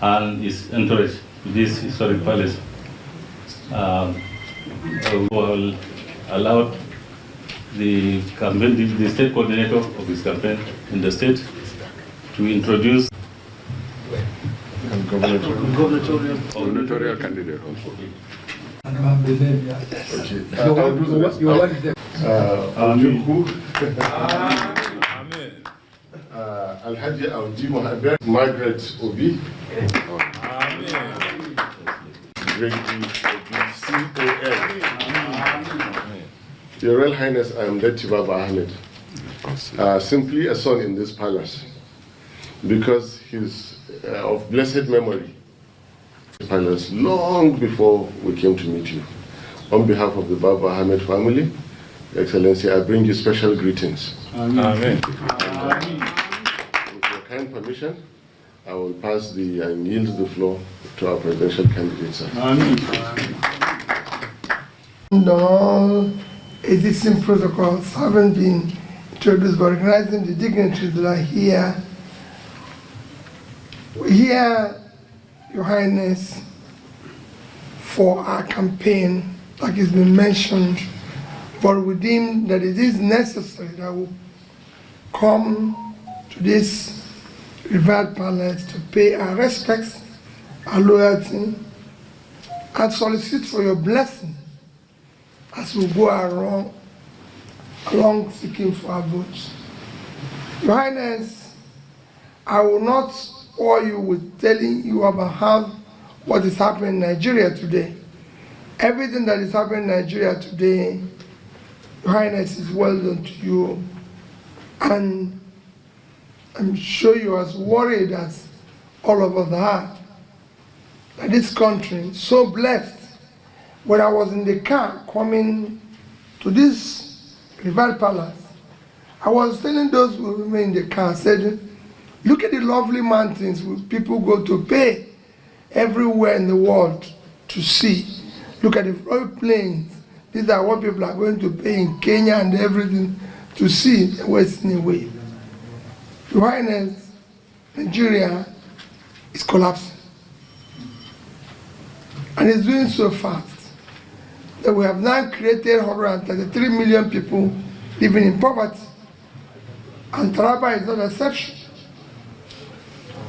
and his entourage to this historic palace. Will allow the campaign, the state coordinator of his campaign in the state, to introduce gubernatorial candidate also. Alhaji Auji Mohammed, Margaret Obi, Your Royal Highness, I am Deti Baba Ahmed, simply a son in this palace, because he's of blessed memory. Palace long before we came to meet you. On behalf of the Baba Ahmed family, Your Excellency, I bring you special greetings. Amen. With your kind permission, I will pass and yield the floor to our presidential candidate, sir. No, existing protocols haven't been introduced, but recognizing the dignitaries that are here. We're here, Your Highness, for our campaign, like it's been mentioned, but we deem that it is necessary that we come to this revered palace to pay our respects, our loyalty, and solicit for your blessing as we go along seeking for our votes. Your Highness, I will not bore you with telling you about what is happening in Nigeria today. Everything that is happening in Nigeria today, Your Highness, is well done to you. And I'm sure you're as worried as all of us are that this country is so blessed. When I was in the car coming to this revered palace, I was telling those who remain in the car, I said, look at the lovely mountains where people go to pay everywhere in the world to see. Look at the flood plains. These are what people are going to pay in Kenya and everything to see the Western way. Your Highness, Nigeria is collapsing. And it's doing so fast that we have now created 133 million people living in poverty. And Taraba is not an exception.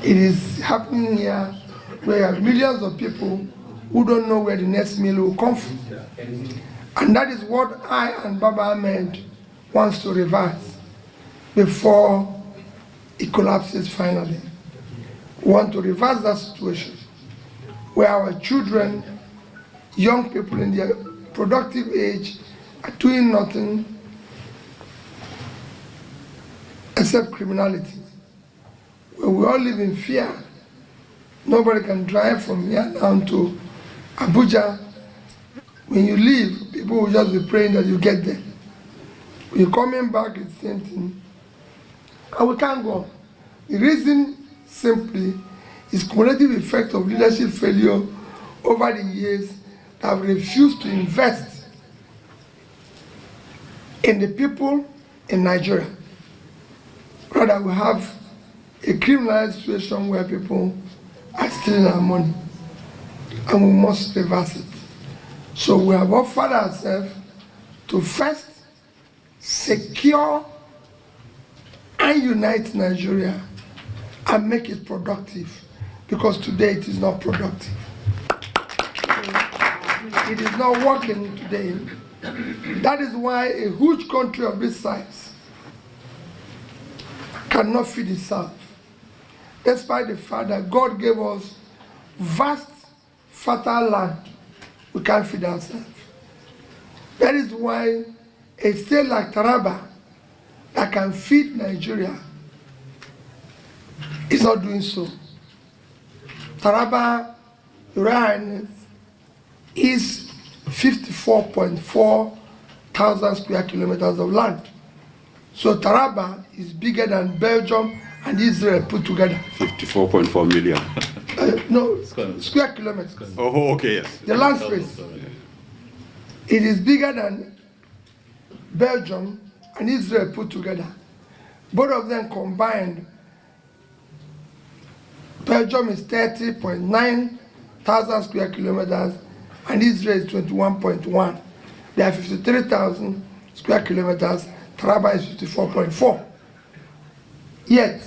It is happening here where you have millions of people who don't know where the next meal will come from. And that is what I and Baba Ahmed wants to reverse before it collapses finally. We want to reverse that situation where our children, young people in their productive age, are doing nothing except criminality. Where we all live in fear. Nobody can drive from here down to Abuja. When you leave, people will just be praying that you get there. When you're coming back, it's the same thing. And we can't go on. The reason simply is cumulative effect of leadership failure over the years that have refused to invest in the people in Nigeria. Rather, we have a criminal situation where people are stealing our money, and we must reverse it. So we have offered ourselves to first secure and unite Nigeria and make it productive, because today it is not productive. It is not working today. That is why a huge country of this size cannot feed itself, despite the fact that God gave us vast, fertile land. We can't feed ourselves. That is why a state like Taraba that can feed Nigeria is not doing so. Taraba, Your Highness, is 54.4 thousand square kilometers of land. So Taraba is bigger than Belgium and Israel put together. 54.4 million. No, square kilometers. Oh, okay, yes. The land space. It is bigger than Belgium and Israel put together. Both of them combined Belgium is 30.9 thousand square kilometers, and Israel is 21.1. They are 53,000 square kilometers. Taraba is 54.4. Yet,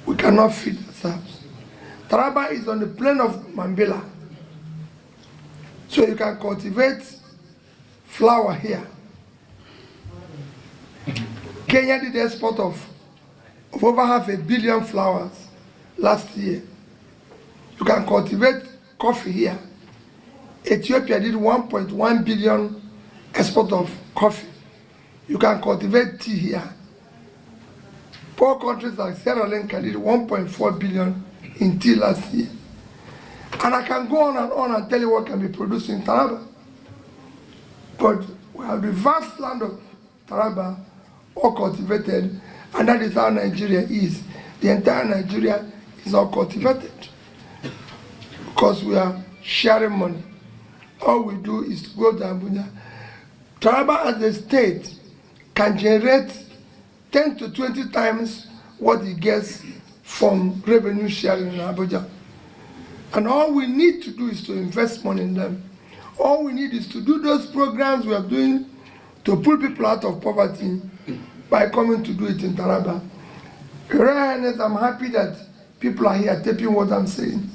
we cannot feed ourselves. Taraba is on the plain of Mambila. So you can cultivate flour here. Kenya did export of over 500 million flowers last year. You can cultivate coffee here. Ethiopia did 1.1 billion export of coffee. You can cultivate tea here. Poor countries like Sierra Leone did 1.4 billion in tea last year. And I can go on and tell you what can be produced in Taraba. But we have the vast land of Taraba all cultivated, and that is how Nigeria is. The entire Nigeria is all cultivated because we are sharing money. All we do is to go to Abuja. Taraba as a state can generate 10 to 20 times what it gets from revenue sharing in Abuja. And all we need to do is to invest money in them. All we need is to do those programs we are doing to pull people out of poverty by coming to do it in Taraba. Your Royal Highness, I'm happy that people are here taking what I'm saying.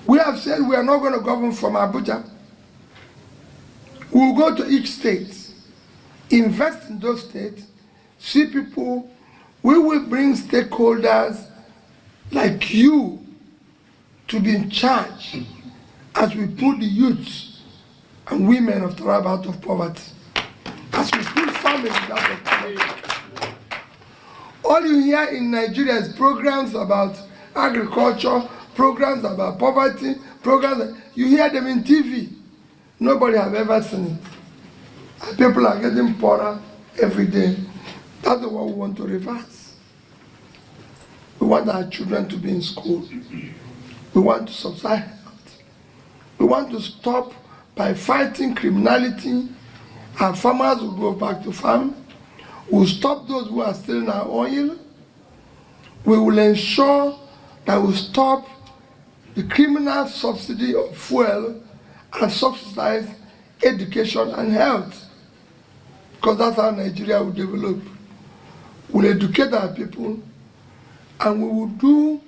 We have said we are not going to govern from Abuja. We will go to each state, invest in those states, see people. We will bring stakeholders like you to be in charge as we put the youths and women of Taraba out of poverty, as we put families out of poverty. All you hear in Nigeria is programs about agriculture, programs about poverty, programs. You hear them in TV. Nobody have ever seen it. And people are getting poorer every day. That's what we want to reverse. We want our children to be in school. We want to subsidize health. We want to stop by fighting criminality. Our farmers will go back to farm. We'll stop those who are stealing our oil. We will ensure that we stop the criminal subsidy of fuel and subsidize education and health. Because that's how Nigeria will develop. We'll educate our people, and we will do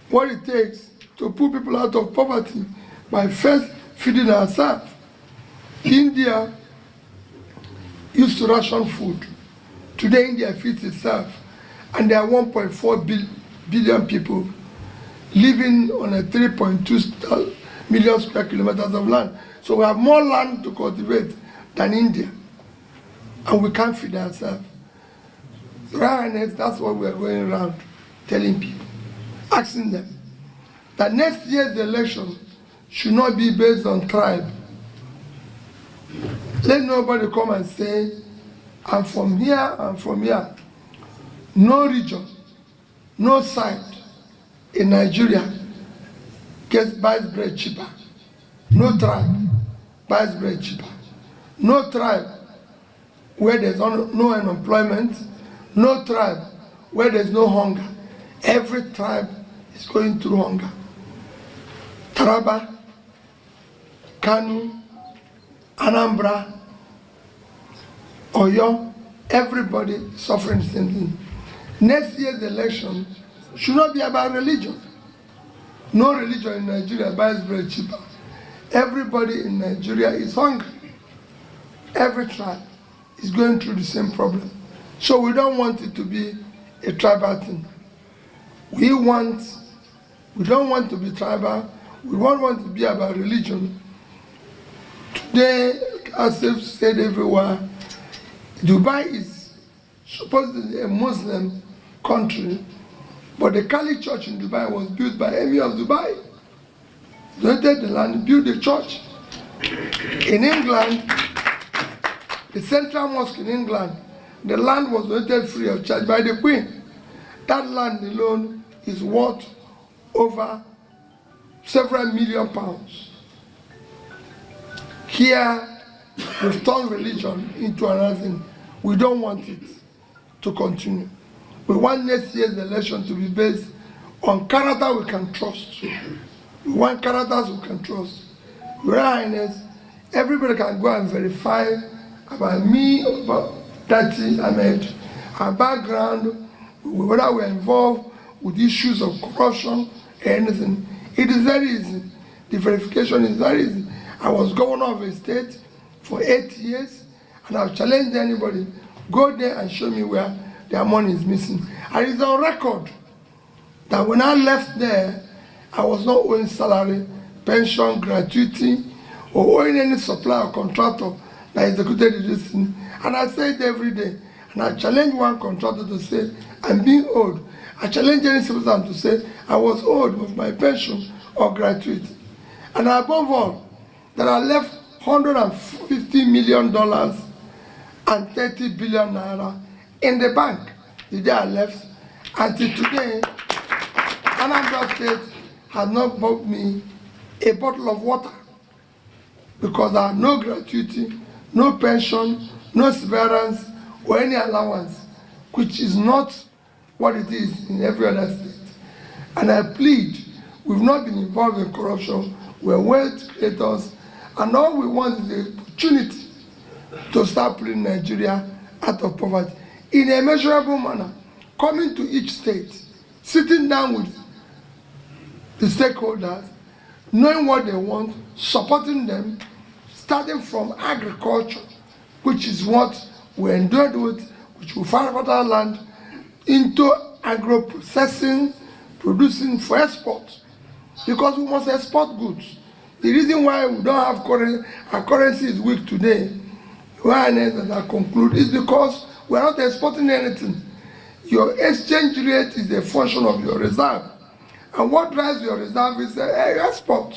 what it takes to put people out of poverty by first feeding ourselves. India used to ration food. Today India feeds itself, and there are 1.4 billion people living on a 3.2 million square kilometers of land. So we have more land to cultivate than India, and we can't feed ourselves. Right, that's what we are going around telling people, asking them that next year's election should not be based on tribe. Let nobody come and say, I'm from here, I'm from here. No region, no side in Nigeria buys bread cheaper. No tribe buys bread cheaper. No tribe where there's no unemployment, no tribe where there's no hunger. Every tribe is going through hunger. Taraba, Kanu, Anambra, Oyo, everybody suffering the same thing. Next year's election should not be about religion. No religion in Nigeria buys bread cheaper. Everybody in Nigeria is hungry. Every tribe is going through the same problem. So we don't want it to be a tribal thing. We don't want to be tribal. We don't want it to be about religion. Today, as I've said everywhere, Dubai is supposedly a Muslim country, but the Kali church in Dubai was built by Emir of Dubai. He donated the land, built the church. In England, the central mosque in England, the land was donated free of charge by the Queen. That land alone is worth over several million pounds. Here, we've turned religion into another thing. We don't want it to continue. We want next year's election to be based on character we can trust. We want characters we can trust. Your Highness, everybody can go and verify about me, about Dati Ahmed, our background, whether we're involved with issues of corruption or anything. It is very easy. The verification is very easy. I was governor of a state for 8 years, and I've challenged anybody, go there and show me where their money is missing. And it's on record that when I left there, I was not owing salary, pension, gratuity, or owing any supplier or contractor that executed this thing. And I say it every day. And I challenge one contractor to say, I'm being owed. I challenge any citizen to say, I was owed with my pension or gratuity. And above all, that I left $150 million and 30 billion naira in the bank the day I left. Until today, Anambra State has not bought me a bottle of water because I have no gratuity, no pension, no severance, or any allowance, which is not what it is in every other state. And I plead, we've not been involved in corruption, we're wealth creators, and all we want is the opportunity to start pulling Nigeria out of poverty in a measurable manner, coming to each state, sitting down with the stakeholders, knowing what they want, supporting them, starting from agriculture, which is what we're endowed with, which we find fertile land, into agro-processing, producing for export, because we must export goods. The reason why we don't have currency, our currency is weak today, as I conclude, is because we're not exporting anything. Your exchange rate is a function of your reserve. And what drives your reserve is export.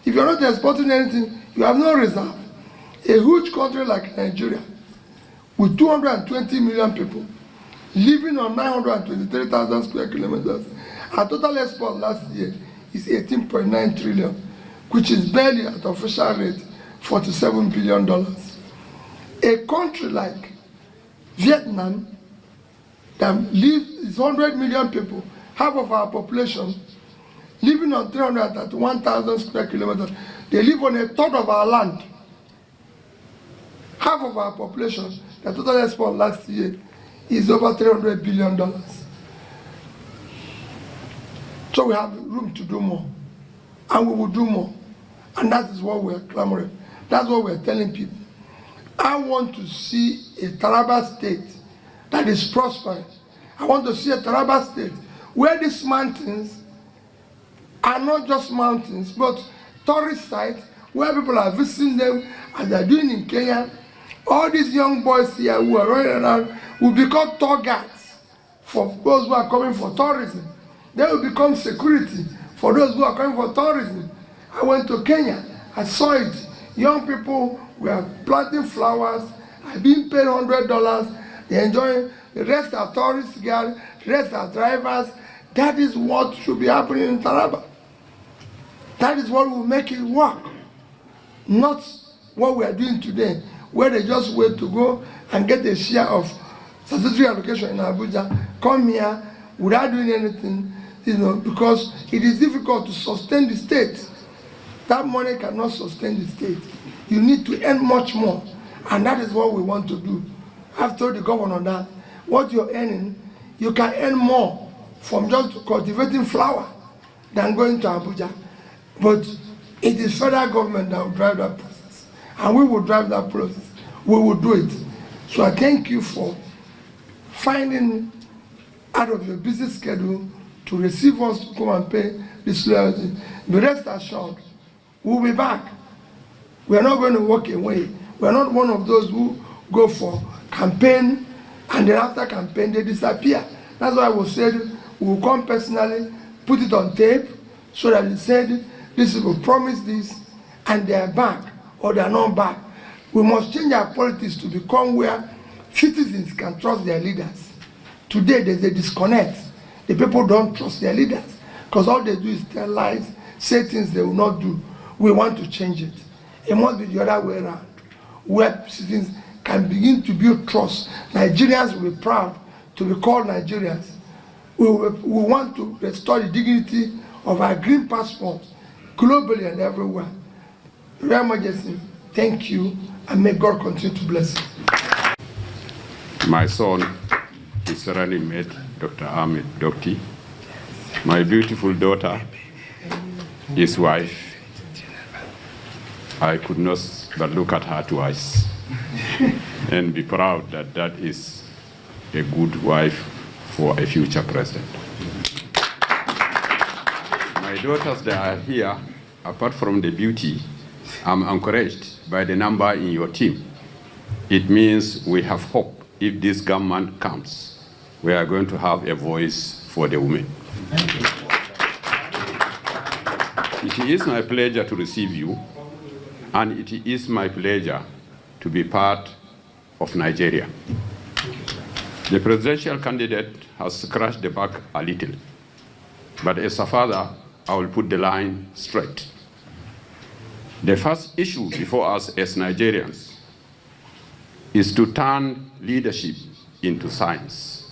If you're not exporting anything, you have no reserve. A huge country like Nigeria, with 220 million people, living on 923,000 square kilometers, our total export last year is 18.9 trillion, which is barely at official rate, $47 billion. A country like Vietnam, that is 100 million people, half of our population, living on 331,000 square kilometers. They live on a third of our land. Half of our population, the total export last year is over $300 billion. So we have room to do more. And we will do more. And that is what we're clamoring. That's what we're telling people. I want to see a Taraba state that is prospering. I want to see a Taraba state where these mountains are not just mountains, but tourist sites where people are visiting them, as they're doing in Kenya. All these young boys here who are running around will become tour guides for those who are coming for tourism. They will become security for those who are coming for tourism. I went to Kenya, I saw it. Young people were planting flowers, are being paid $100, they're enjoying. The rest are tourists, the rest are drivers. That is what should be happening in Taraba. That is what will make it work. Not what we are doing today, where they just wait to go and get a share of statutory allocation in Abuja, come here without doing anything, because it is difficult to sustain the state. That money cannot sustain the state. You need to earn much more, and that is what we want to do. I've told the governor that what you're earning, you can earn more from just cultivating flower than going to Abuja. But it is federal government that will drive that process, and we will drive that process. We will do it. So I thank you for finding out of your busy schedule to receive us to come and pay this loyalty. Be rest assured, we'll be back. We are not going to walk away. We are not one of those who go for campaign and then after campaign they disappear. That's why we said we will come personally, put it on tape, so that it said these people promise this and they are back or they are not back. We must change our politics to become where citizens can trust their leaders. Today there's a disconnect. The people don't trust their leaders because all they do is tell lies, say things they will not do. We want to change it. It must be the other way around, where citizens can begin to build trust. Nigerians will be proud to be called Nigerians. We want to restore the dignity of our green passport globally and everywhere. Your Majesty, thank you, and may God continue to bless you. My son, his running mate, Dr. Ahmed Dokti, my beautiful daughter, his wife. I could not but look at her twice and be proud that that is a good wife for a future president. My daughters that are here, apart from the beauty, I'm encouraged by the number in your team. It means we have hope. If this government comes, we are going to have a voice for the women. It is my pleasure to receive you, and it is my pleasure to be part of Nigeria. The presidential candidate has scratched the back a little, but as a father, I will put the line straight. The first issue before us as Nigerians is to turn leadership into science.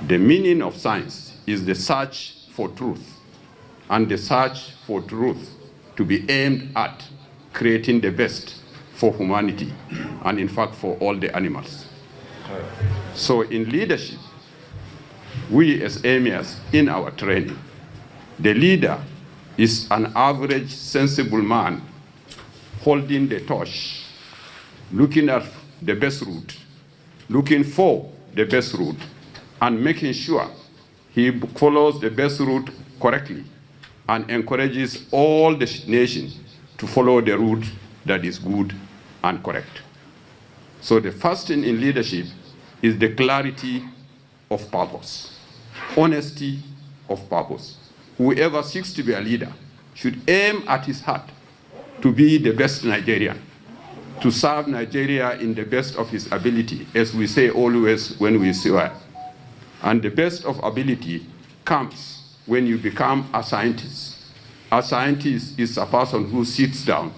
The meaning of science is the search for truth, and the search for truth to be aimed at creating the best for humanity, and in fact for all the animals. So in leadership, we as emirs in our training, the leader is an average sensible man holding the torch, looking at the best route, looking for the best route, and making sure he follows the best route correctly and encourages all the nation to follow the route that is good and correct. So the first thing in leadership is the clarity of purpose, honesty of purpose. Whoever seeks to be a leader should aim at his heart to be the best Nigerian, to serve Nigeria in the best of his ability, as we say always when we swear. And the best of ability comes when you become a scientist. A scientist is a person who sits down,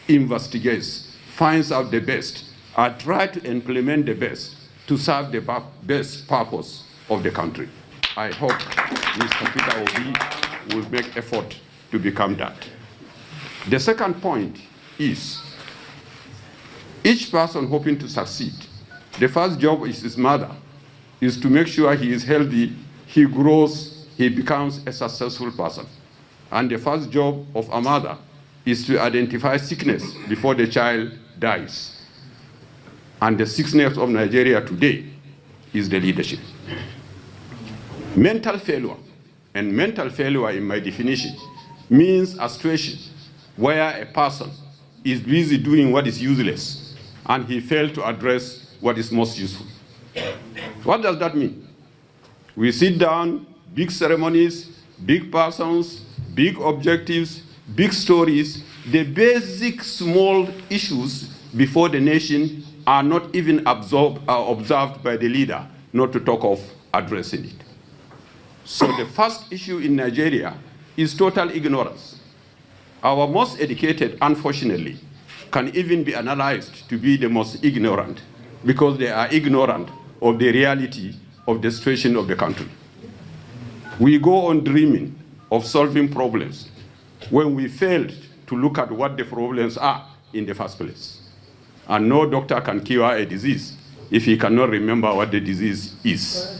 investigates, finds out the best, and tries to implement the best to serve the best purpose of the country. I hope Mr. Peter Obi will make effort to become that. The second point is, each person hoping to succeed, the first job is his mother, is to make sure he is healthy, he grows, he becomes a successful person. And the first job of a mother is to identify sickness before the child dies. And the sickness of Nigeria today is the leadership. Mental failure, and mental failure in my definition, means a situation where a person is busy doing what is useless and he failed to address what is most useful. What does that mean? We sit down, big ceremonies, big persons, big objectives, big stories, the basic small issues before the nation are not even observed by the leader, not to talk of addressing it. So the first issue in Nigeria is total ignorance. Our most educated, unfortunately, can even be analyzed to be the most ignorant because they are ignorant of the reality of the situation of the country. We go on dreaming of solving problems when we failed to look at what the problems are in the first place. And no doctor can cure a disease if he cannot remember what the disease is.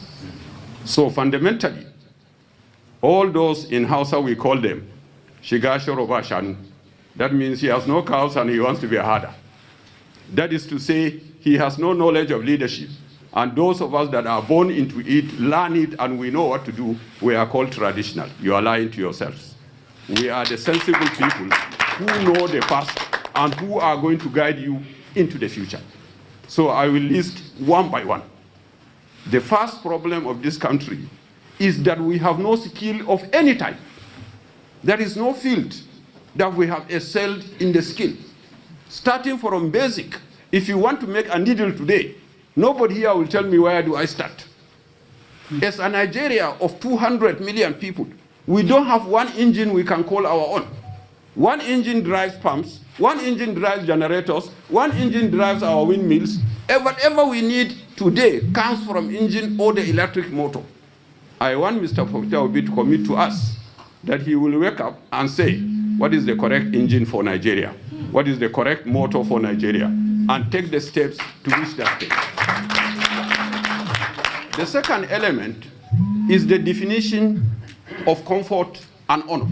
So fundamentally, all those in Hausa, we call them Shigasho Robashan. That means he has no cows and he wants to be a herder. That is to say, he has no knowledge of leadership. And those of us that are born into it, learn it, and we know what to do, we are called traditional. You are lying to yourselves. We are the sensible people who know the past and who are going to guide you into the future. So I will list one by one. The first problem of this country is that we have no skill of any type. There is no field that we have excelled in the skill. Starting from basic, if you want to make a needle today, nobody here will tell me where do I start. As a Nigeria of 200 million people, we don't have one engine we can call our own. One engine drives pumps, one engine drives generators, one engine drives our windmills. Whatever we need today comes from engine or the electric motor. I want Mr. Peter Obi to commit to us that he will wake up and say, what is the correct engine for Nigeria? What is the correct motor for Nigeria? And take the steps to reach that stage. The second element is the definition of comfort and honor.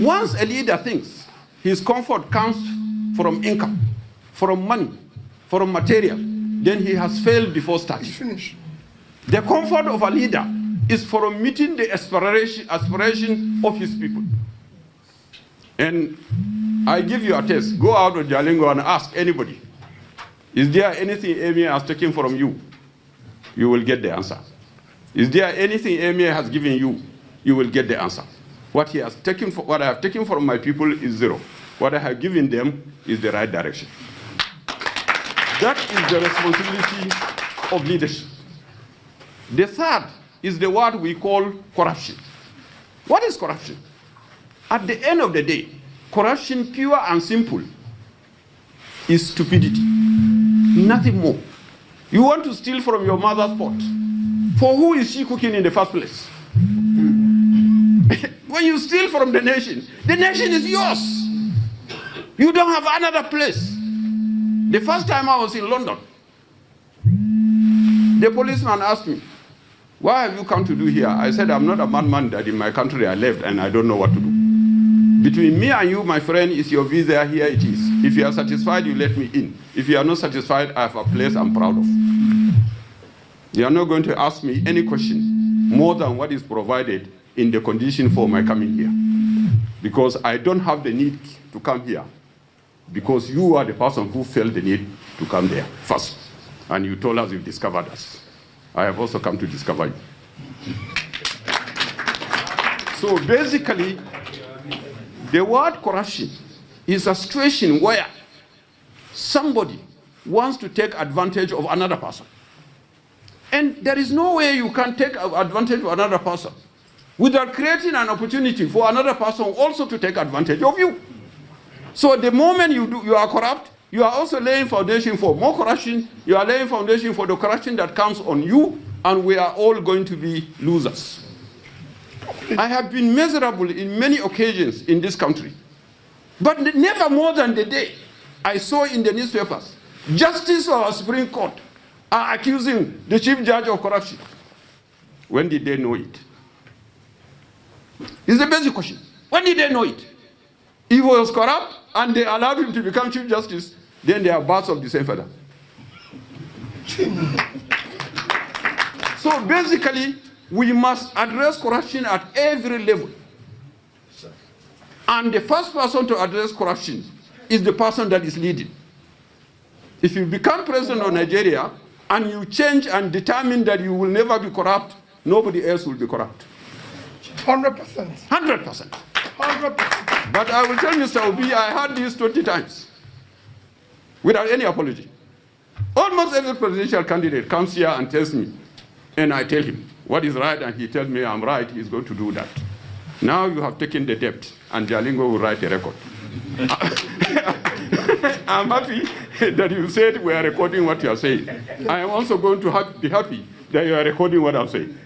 Once a leader thinks his comfort comes from income, from money, from material, then he has failed before starting. Finish. The comfort of a leader is from meeting the aspiration of his people. And I give you a test. Go out of Jalingo and ask anybody, is there anything Emir has taken from you? You will get the answer. Is there anything Emir has given you? You will get the answer. What I have taken from my people is zero. What I have given them is the right direction. That is the responsibility of leadership. The third is the word we call corruption. What is corruption? At the end of the day, corruption, pure and simple, is stupidity. Nothing more. You want to steal from your mother's pot. For who is she cooking in the first place? When you steal from the nation is yours. You don't have another place. The first time I was in London, the policeman asked me, what have you come to do here? I said, I'm not a madman that in my country I left and I don't know what to do. Between me and you, my friend, is your visa. Here it is. If you are satisfied, you let me in. If you are not satisfied, I have a place I'm proud of. You are not going to ask me any question more than what is provided in the condition for my coming here. Because I don't have the need to come here. Because you are the person who felt the need to come there first. And you told us you've discovered us. I have also come to discover you. So basically, the word corruption is a situation where somebody wants to take advantage of another person. And there is no way you can take advantage of another person without creating an opportunity for another person also to take advantage of you. So the moment you are corrupt, you are also laying foundation for more corruption. You are laying foundation for the corruption that comes on you, and we are all going to be losers. I have been miserable in many occasions in this country, but never more than the day I saw in the newspapers, Justice of our Supreme Court are accusing the Chief Judge of corruption. When did they know it? It's a basic question. When did they know it? He was corrupt and they allowed him to become Chief Justice, then they are birds of the same feather. So basically, we must address corruption at every level. And the first person to address corruption is the person that is leading. If you become president of Nigeria and you change and determine that you will never be corrupt, nobody else will be corrupt. 100%. 100%. 100%. But I will tell Mr. Obi, I heard this 20 times without any apology. Almost every presidential candidate comes here and tells me, and I tell him what is right, and he tells me I'm right, he's going to do that. Now you have taken the debt, and Jalingo will write a record. I'm happy that you said we are recording what you are saying. I am also going to be happy that you are recording what I'm saying.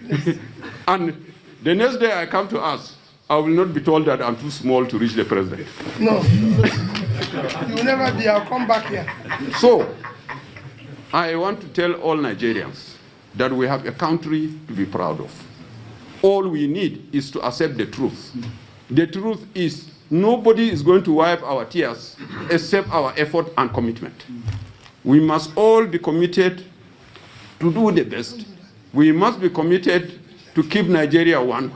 And the next day I come to us, I will not be told that I'm too small to reach the president. No. You will never be. I'll come back here. So, I want to tell all Nigerians that we have a country to be proud of. All we need is to accept the truth. The truth is nobody is going to wipe our tears except our effort and commitment. We must all be committed to do the best. We must be committed to keep Nigeria one.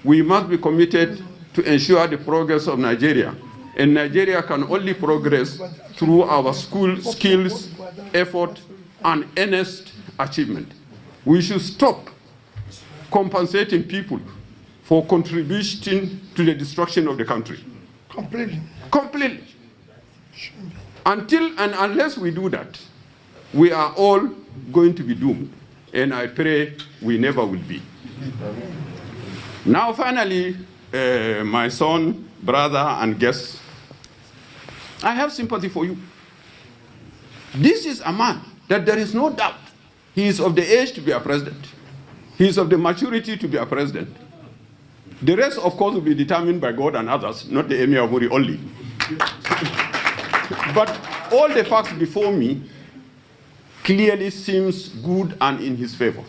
We must be committed to ensure the progress of Nigeria. And Nigeria can only progress through our skills, effort, and earnest achievement. We should stop compensating people for contributing to the destruction of the country. Completely. Completely. Until and unless we do that, we are all going to be doomed. And I pray we never will be. Now, finally, my son, brother, and guests, I have sympathy for you. This is a man that there is no doubt he is of the age to be a president. He is of the maturity to be a president. The rest, of course, will be determined by God and others, not the Emir of Muri only. But all the facts before me clearly seems good and in his favor.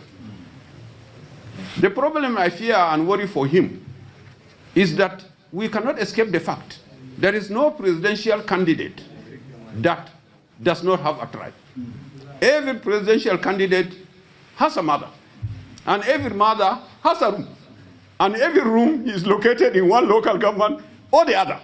The problem I fear and worry for him is that we cannot escape the fact there is no presidential candidate that does not have a tribe. Every presidential candidate has a mother, and every mother has a room, and every room is located in one local government or the other,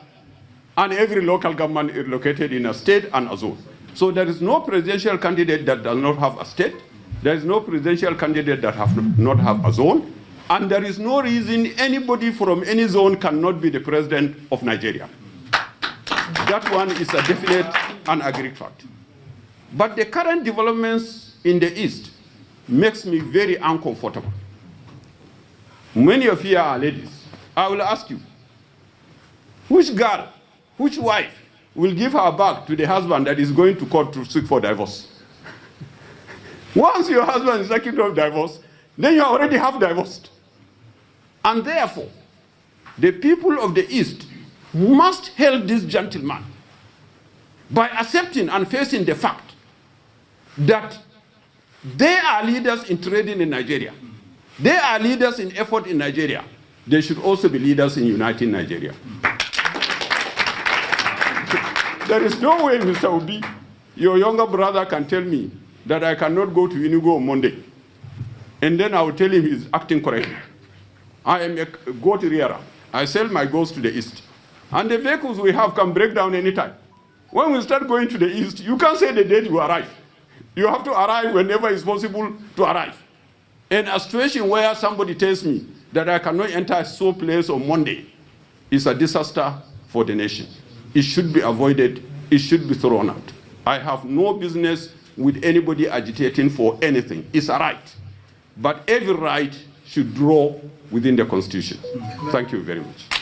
and every local government is located in a state and a zone. So there is no presidential candidate that does not have a state. There is no presidential candidate that not have a zone, and there is no reason anybody from any zone cannot be the president of Nigeria. That one is a definite and agreed fact. But the current developments in the East makes me very uncomfortable. Many of you are ladies. I will ask you, which girl, which wife will give her back to the husband that is going to court to seek for divorce? Once your husband is seeking for divorce, then you already have divorced. And therefore, the people of the East must help this gentleman by accepting and facing the fact that they are leaders in trading in Nigeria. They are leaders in effort in Nigeria. They should also be leaders in uniting Nigeria. There is no way, Mr. Obi, your younger brother can tell me that I cannot go to Enugu on Monday. And then I will tell him he's acting correctly. I am a goat rearer. I sell my goats to the East. And the vehicles we have can break down anytime. When we start going to the East, you can't say the date you arrive. You have to arrive whenever it's possible to arrive. In a situation where somebody tells me that I cannot enter a so place on Monday, is a disaster for the nation. It should be avoided. It should be thrown out. I have no business with anybody agitating for anything. It's a right. But every right should draw within the Constitution. Thank you very much.